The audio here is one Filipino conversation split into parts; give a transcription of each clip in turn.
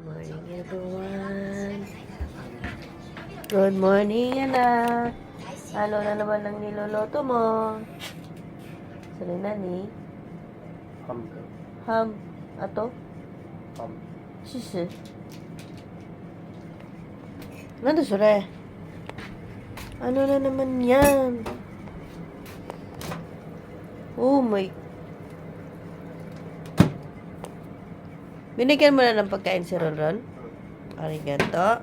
Morning, everyone. Good morning, anak. Ano na naman ang niloloto mo? Sali na ni? Ham. Ham. Ato? Ham. Sisi. Nando sure? Ano na naman yan? Oh my. Binigyan mo na ng pagkain si Ronron? Arigato.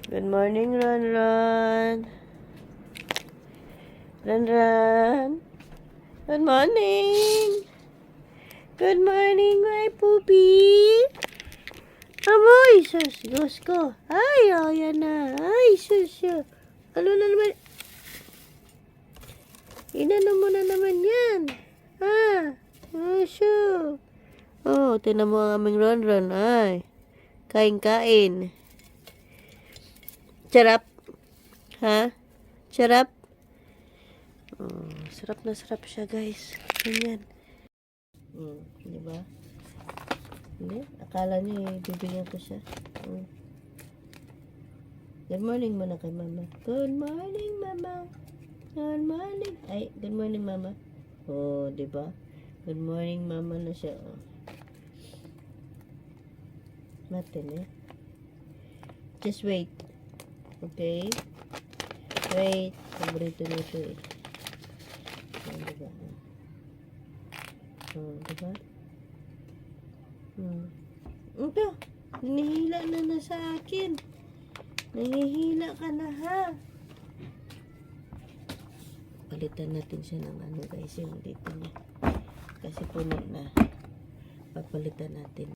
Good morning, Ronron. Ronron. Good morning. Good morning, my poopy. Amoy, sus, gusto. Ay, oh, yan na. Ay, sus, ano na naman? Inano mo na naman yan. Ah, sure. Oh, tinan mo ang aming Ronron. Ay, kain-kain. Sarap. Ha? Sarap? Oh, sarap na sarap siya, guys. Ganyan. Di ba? Hindi? Akala niyo bibigyan ko siya. Good morning muna kay mama. Good morning, mama. Good morning. Ay, good morning, mama. Oh, di ba? Good morning, mama na siya. Oh. Natin eh. Just wait. Okay? Wait. Paborito nito eh. Oh, diba? Oh, diba? Ito. Nahihila na sa akin. Nahihila ka na ha. Palitan natin siya ng ano guys. Yung dito niya. Kasi puno na. Papalitan natin.